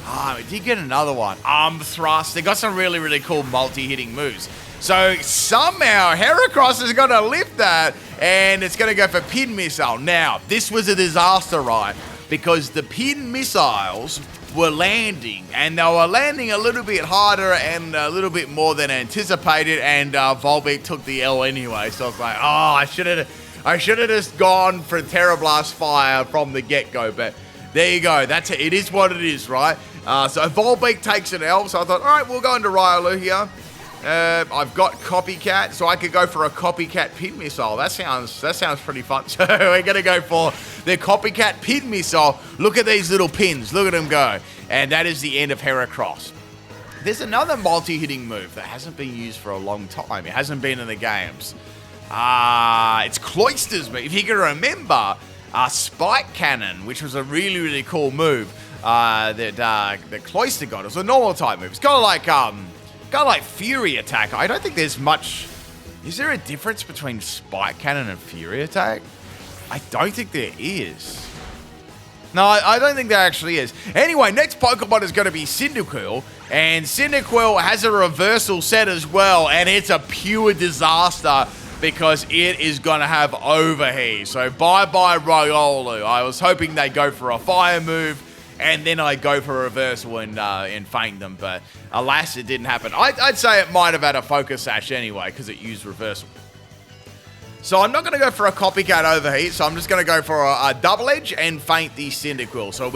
I did get another one. Arm Thrust. They got some really, really cool multi-hitting moves. So somehow Heracross is going to lift that, and it's going to go for Pin Missile. Now, this was a disaster, right? Because the Pin Missiles were landing, and they were landing a little bit harder and a little bit more than anticipated, and Volbeat took the L anyway. So I was like, oh, I should have just gone for Terra Blast Fire from the get-go, but there you go. That's it. It is what it is, right? So Volbeat takes an L, so I thought, all right, we'll go into Riolu here. I've got Copycat, so I could go for a Copycat Pin Missile. That sounds pretty fun. So we're going to go for the Copycat Pin Missile. Look at these little pins. Look at them go. And that is the end of Heracross. There's another multi-hitting move that hasn't been used for a long time. It hasn't been in the games. It's Cloyster's move. If you can remember, Spike Cannon, which was a really, really cool move that Cloyster got. It was a normal type move. It's kind of like Fury Attack. I don't think there's much... Is there a difference between Spike Cannon and Fury Attack? I don't think there is. No, I don't think there actually is. Anyway, next Pokemon is going to be Cyndaquil. And Cyndaquil has a reversal set as well. And it's a pure disaster because it is going to have Overheat. So bye-bye Riolu. I was hoping they'd go for a fire move, and then I go for a reversal and feint them, but alas, it didn't happen. I'd say it might have had a Focus Sash anyway, because it used reversal. So I'm not going to go for a Copycat Overheat, so I'm just going to go for a Double Edge and feint the Cyndaquil. So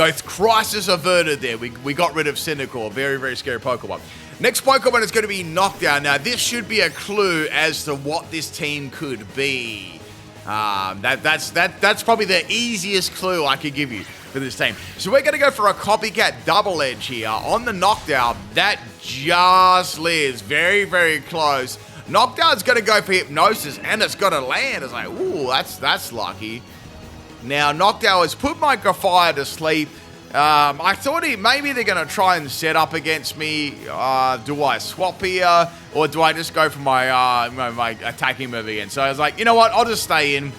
it's crisis averted there. We got rid of Cyndaquil, a very, very scary Pokemon. Next Pokemon is going to be Knockdown. Now, this should be a clue as to what this team could be. That's probably the easiest clue I could give you for this team. So we're going to go for a Copycat Double Edge here. On the Knockdown, that just lives. Very, very close. Knockdown's going to go for Hypnosis, and it's going to land. It's like, ooh, that's lucky. Now, Knockdown has put my Grafaiai to sleep. I thought maybe they're going to try and set up against me. Do I swap here, or do I just go for my my attacking move again? So I was like, you know what? I'll just stay in.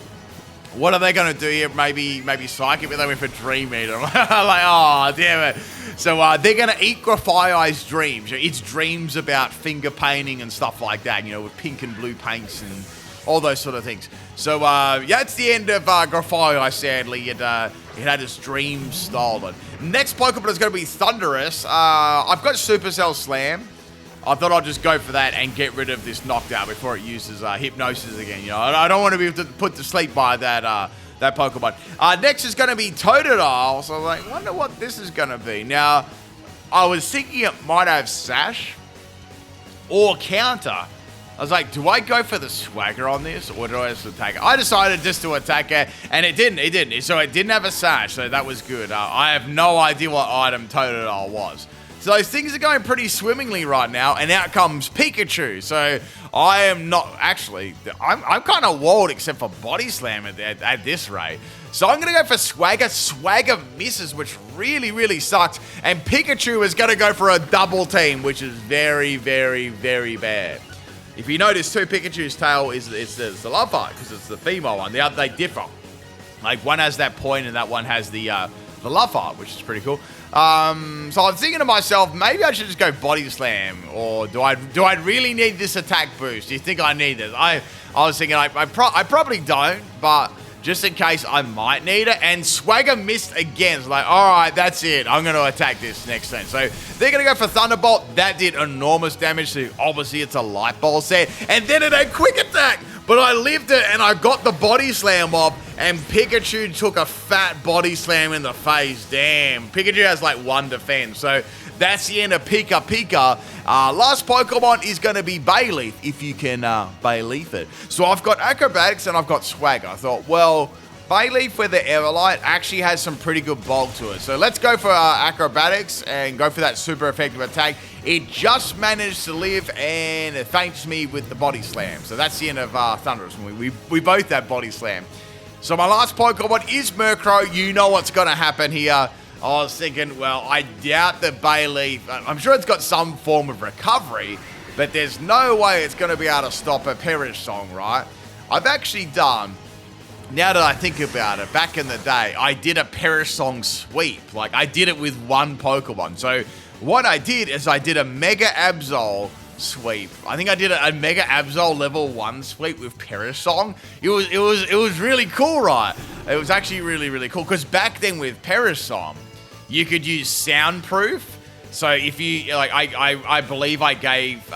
What are they going to do here? Maybe Psychic, but they went for Dream Eater. I'm like, oh, damn it. So they're going to eat Grafaiai's dreams. It's dreams about finger painting and stuff like that, with pink and blue paints and all those sort of things. So, yeah, it's the end of Grafaiai, sadly. It had its dreams stolen. Next Pokemon is going to be Thundurus. I've got Supercell Slam. I thought I'd just go for that and get rid of this knockdown before it uses Hypnosis again. I don't want to be put to sleep by that Pokemon. Next is going to be Totodile. So I'm like, wonder what this is going to be. Now, I was thinking it might have Sash or Counter. I was like, do I go for the Swagger on this, or do I just attack it? I decided just to attack it, and it didn't. So it didn't have a Sash, so that was good. I have no idea what item Totodile was. So things are going pretty swimmingly right now, and out comes Pikachu. So I am not, actually, I'm kind of walled except for Body Slam at this rate. So I'm going to go for Swagger. Swagger misses, which really, really sucks. And Pikachu is going to go for a double team, which is very, very, very bad. If you notice too, Pikachu's tail is the love heart, because it's the female one. The other, they differ. Like, one has that point and that one has the love heart, which is pretty cool. So I'm thinking to myself, maybe I should just go Body Slam, or do I really need this attack boost? Do you think I need this? I was thinking I probably don't, but just in case I might need it. And Swagger missed again. So like, all right, that's it. I'm going to attack this next turn. So they're going to go for Thunderbolt. That did enormous damage. So obviously it's a Light Ball set. And then it had Quick Attack. But I lived it and I got the Body Slam off. And Pikachu took a fat Body Slam in the face. Damn. Pikachu has like 1 defense. So that's the end of Pika Pika. Last Pokemon is going to be Bayleaf, if you can Bayleaf it. So I've got Acrobatics and I've got Swagger. I thought, well, Bayleaf with the Everlight actually has some pretty good bulk to it. So let's go for Acrobatics and go for that super effective attack. It just managed to live and it thanks me with the Body Slam. So that's the end of Thundurus. We both have Body Slam. So my last Pokemon is Murkrow. You know what's going to happen here. I was thinking, well, I doubt that Bayleaf, I'm sure it's got some form of recovery, but there's no way it's going to be able to stop a Perish Song, right? I've actually done, now that I think about it, back in the day, I did a Perish Song sweep. Like, I did it with 1 Pokemon. So what I did is I did a Mega Absol sweep. I think I did a Mega Absol level 1 sweep with Perish Song. It was really cool, right? It was actually really, really cool, because back then with Perish Song, you could use soundproof. So if you like, I believe I gave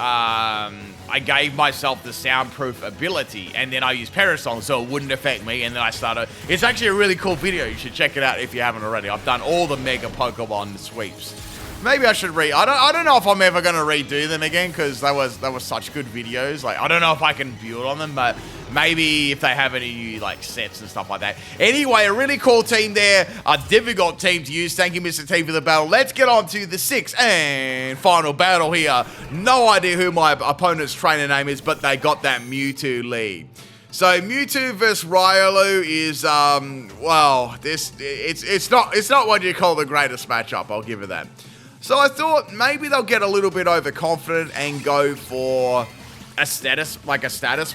myself the soundproof ability, and then I used Perish Song so it wouldn't affect me. And then I started. It's actually a really cool video. You should check it out if you haven't already. I've done all the Mega Pokemon sweeps. Maybe I should I don't know if I'm ever going to redo them again, because that was such good videos. Like, I don't know if I can build on them, but maybe if they have any new like sets and stuff like that. Anyway, a really cool team there. A difficult team to use. Thank you, Mr. T, for the battle. Let's get on to the 6th and final battle here. No idea who my opponent's trainer name is, but they got that Mewtwo lead. So Mewtwo versus Riolu is well, it's not what you call the greatest matchup. I'll give it that. So I thought maybe they'll get a little bit overconfident and go for a status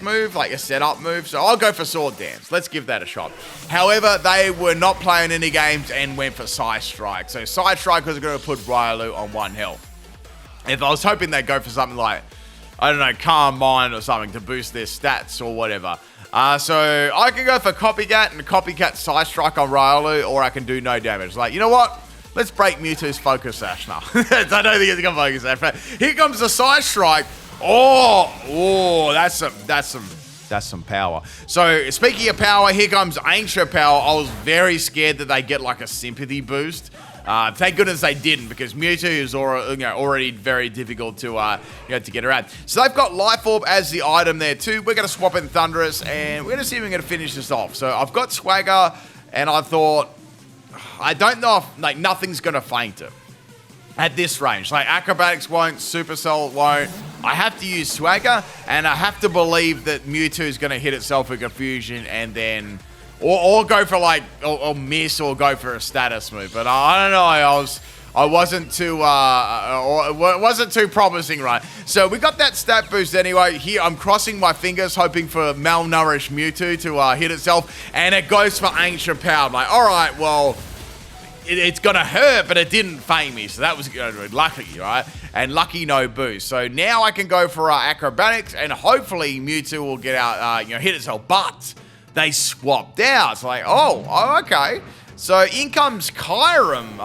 move, like a setup move. So I'll go for Sword Dance. Let's give that a shot. However, they were not playing any games and went for Side Strike. So Side Strike was going to put Riolu on 1 health. If I was hoping they'd go for something like, I don't know, Calm Mind or something to boost their stats or whatever. So I can go for Copycat and Copycat Side Strike on Riolu, or I can do no damage. Like, you know what? Let's break Mewtwo's Focus Sash now. I don't think it's going to Focus Sash, but here comes the Side Strike. Oh, that's some power. So speaking of power, here comes Ancient Power. I was very scared that they get like a sympathy boost. Thank goodness they didn't, because Mewtwo is already very difficult to to get around. So they've got Life Orb as the item there too. We're going to swap in Thundurus, and we're going to see if we're going to finish this off. So I've got Swagger, and I thought, I don't know if, like, nothing's going to faint it at this range. Like, Acrobatics won't, Supercell won't. I have to use Swagger, and I have to believe that Mewtwo is going to hit itself with Confusion and then, or go for, like, or miss or go for a status move. But I don't know, I wasn't too, or it wasn't too promising, right? So we got that stat boost anyway. Here, I'm crossing my fingers, hoping for malnourished Mewtwo to hit itself, and it goes for Ancient Power. I'm like, all right, well, it's going to hurt, but it didn't faint me, so that was lucky, right? And lucky no boost. So now I can go for Acrobatics, and hopefully Mewtwo will get out, hit itself, but they swapped out. So like, oh, okay. So in comes Kyurem.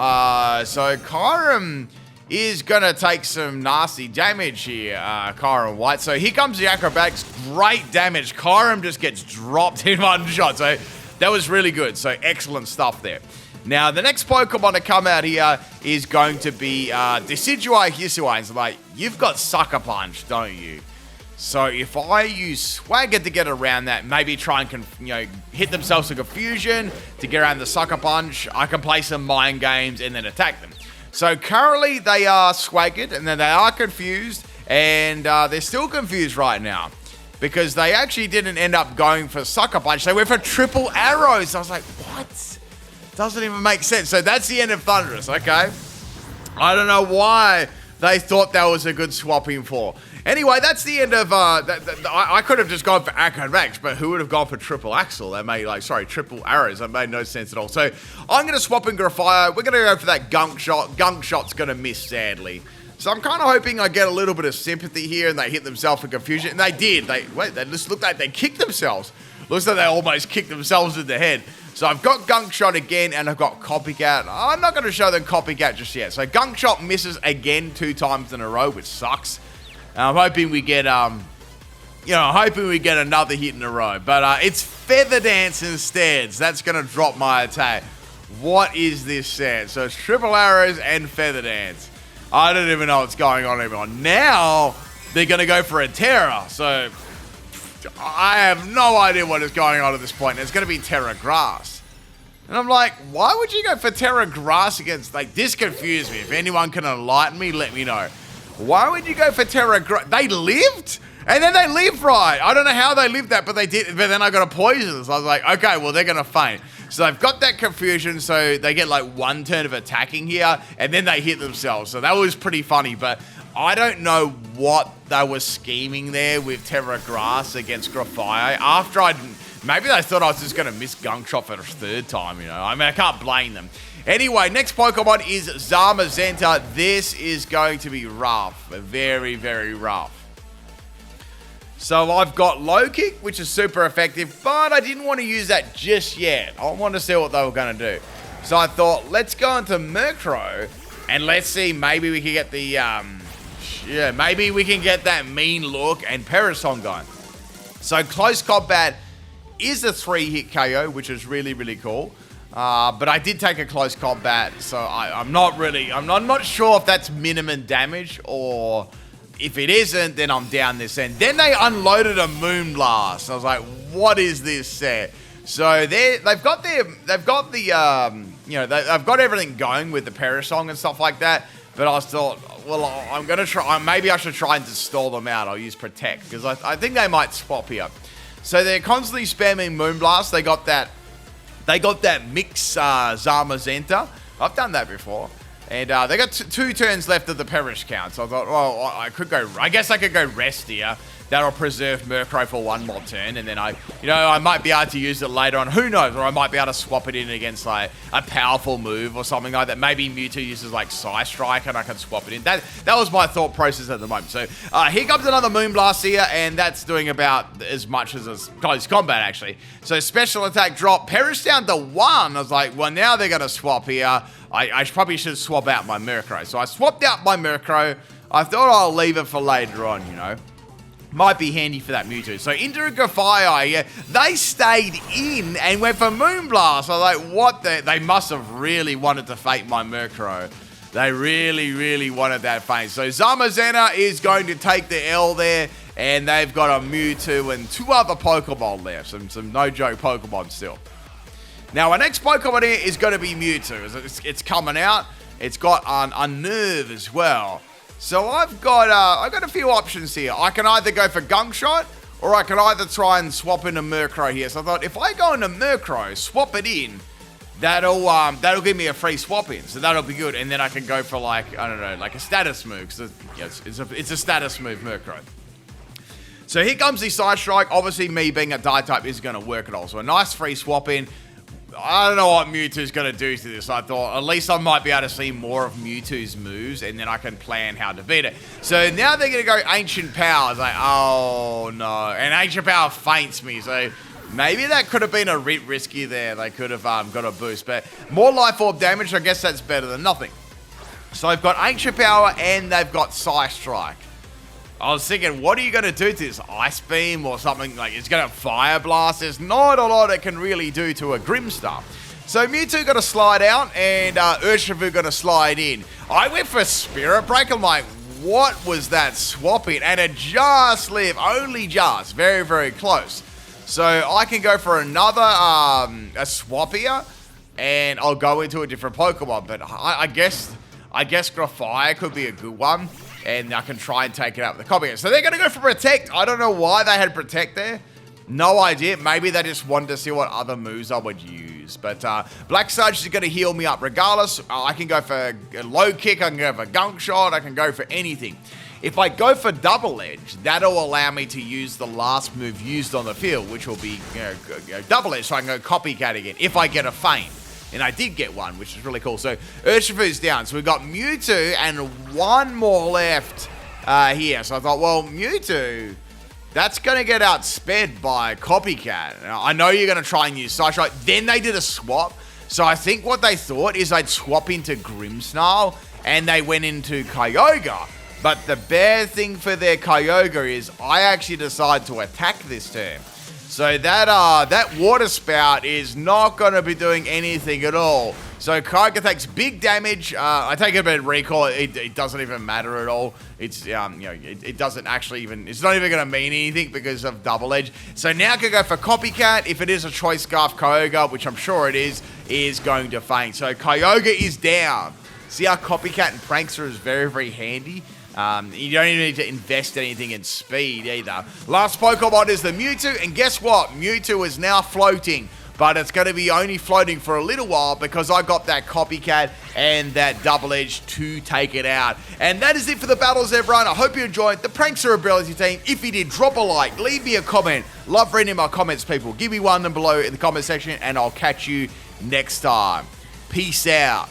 So Kyurem is going to take some nasty damage here, Kyurem White. So here comes the Acrobatics. Great damage. Kyurem just gets dropped in one shot. So that was really good. So excellent stuff there. Now, the next Pokemon to come out here is going to be Decidueye Hisuian. So, like, you've got Sucker Punch, don't you? So if I use Swagger to get around that, maybe try and hit themselves with Confusion to get around the Sucker Punch, I can play some Mind Games and then attack them. So currently they are Swaggered and then they are confused, and they're still confused right now because they actually didn't end up going for Sucker Punch. They went for Triple Arrows. I was like, what? Doesn't even make sense. So that's the end of Thundurus, okay? I don't know why they thought that was a good swapping for. Anyway, that's the end of, I could have just gone for Acrobatics, but who would have gone for Triple Axle? That made, Triple Arrows. That made no sense at all. So I'm going to swap in Grafaiai. We're going to go for that Gunk Shot. Gunk Shot's going to miss, sadly. So I'm kind of hoping I get a little bit of sympathy here and they hit themselves for Confusion. And they did. They just looked like they kicked themselves. Looks like they almost kicked themselves in the head. So I've got Gunk Shot again, and I've got Copycat. I'm not going to show them Copycat just yet. So Gunk Shot misses again 2 times in a row, which sucks. And I'm hoping we get, another hit in a row. But it's Feather Dance instead. So that's going to drop my attack. What is this set? So it's Triple Arrows and Feather Dance. I don't even know what's going on anymore. Now they're going to go for a Terra. So I have no idea what is going on at this point. And it's going to be Terra Grass. And I'm like, why would you go for Terra Grass against, this confused me. If anyone can enlighten me, let me know. Why would you go for Terra Grass? They lived? And then they lived right. I don't know how they lived that, but they did. But then I got a poison. So I was like, okay, well, they're going to faint. So they've got that Confusion, so they get 1 turn of attacking here, and then they hit themselves. So that was pretty funny, but I don't know what they were scheming there with Terra Grass against Grafaiai. Maybe they thought I was just going to miss Gunk Shot for the 3rd time, I mean, I can't blame them. Anyway, next Pokemon is Zamazenta. This is going to be rough. Very, very rough. So I've got Low Kick, which is super effective, but I didn't want to use that just yet. I wanted to see what they were going to do. So I thought, let's go into Murkrow, and let's see, maybe we can get the, maybe we can get that mean look and Parasong going. So Close Combat is a 3-hit KO, which is really, really cool. But I did take a Close Combat, so I'm not sure if that's minimum damage, or if it isn't, then I'm down this end. Then they unloaded a Moonblast. I was like, what is this set? So they've got everything going with the Parasong and stuff like that. But I thought, well, I'm gonna try. Maybe I should try and just stall them out. I'll use Protect because I think they might swap here. So they're constantly spamming Moonblast. They got that mix Zamazenta. I've done that before. And they got 2 turns left of the Perish count. So I thought, well, I guess I could go Rest here. That'll preserve Murkrow for 1 more turn. And then I might be able to use it later on. Who knows? Or I might be able to swap it in against a powerful move or something like that. Maybe Mewtwo uses Psy Strike and I can swap it in. That was my thought process at the moment. So here comes another Moonblast here. And that's doing about as much as a Close Combat, actually. So Special Attack drop. Perish down to 1. I was like, well, now they're going to swap here. I probably should swap out my Murkrow. So I swapped out my Murkrow. I thought I'll leave it for later on, Might be handy for that Mewtwo. So into Grafaiai, yeah, they stayed in and went for Moonblast. I was like, what the? They must have really wanted to fake my Murkrow. They really, really wanted that fake. So Zamazenta is going to take the L there. And they've got a Mewtwo and 2 other Pokemon left. Some no-joke Pokemon still. Now, our next Pokemon here is going to be Mewtwo. It's coming out. It's got an Unnerve as well. So I've got a few options here. I can either go for Gunk Shot, or I can either try and swap into Murkrow here. So I thought, if I go into Murkrow, swap it in, that'll give me a free swap in, so that'll be good. And then I can go for like, I don't know, like a status move, because it's a status move, Murkrow. So here comes the Side Strike. Obviously, me being a Die type is going to work at all. So a nice free swap in. I don't know what Mewtwo's going to do to this. I thought at least I might be able to see more of Mewtwo's moves, and then I can plan how to beat it. So now they're going to go Ancient Power. It's like, oh no. And Ancient Power faints me, so maybe that could have been a bit risky there. They could have got a boost, but more Life Orb damage, I guess that's better than nothing. So they've got Ancient Power and they've got Side Strike. I was thinking, what are you going to do to this? Ice Beam or something? Like, it's going to Fire Blast. There's not a lot it can really do to a Grimmsnarl. So Mewtwo got to slide out and Urshifu got to slide in. I went for Spirit Break. I'm like, what was that swapping? And it just lived, only just, very, very close. So I can go for another a swap here, and I'll go into a different Pokemon. But I guess Grafaiai could be a good one. And I can try and take it out with the Kottmeistern. So they're going to go for Protect. I don't know why they had Protect there. No idea. Maybe they just wanted to see what other moves I would use. But Black Surge is going to heal me up regardless. I can go for a Low Kick. I can go for Gunk Shot. I can go for anything. If I go for Double Edge, that'll allow me to use the last move used on the field, which will be Double Edge. So I can go Copycat again if I get a Feint. And I did get one, which is really cool. So Urshifu's down. So we've got Mewtwo and one more left here. So I thought, well, Mewtwo, that's going to get outsped by Copycat. Now, I know you're going to try and use Side Strike. Then they did a swap. So I think what they thought is I'd swap into Grimmsnarl and they went into Kyogre. But the bad thing for their Kyogre is I actually decide to attack this turn. So that Water Spout is not going to be doing anything at all. So Kyogre takes big damage. I take a bit of recall. It doesn't even matter at all. It's it doesn't actually even. It's not even going to mean anything because of Double Edge. So now I can go for Copycat. If it is a Choice Scarf Kyogre, which I'm sure it is going to faint. So Kyogre is down. See how Copycat and Prankster is very, very handy. You don't even need to invest anything in speed either. Last Pokemon is the Mewtwo, and guess what? Mewtwo is now floating, but it's going to be only floating for a little while because I got that Copycat and that Double Edge to take it out. And that is it for the battles, everyone. I hope you enjoyed the Prankster ability team. If you did, drop a like, leave me a comment. Love reading my comments, people. Give me one of them below in the comment section, and I'll catch you next time. Peace out.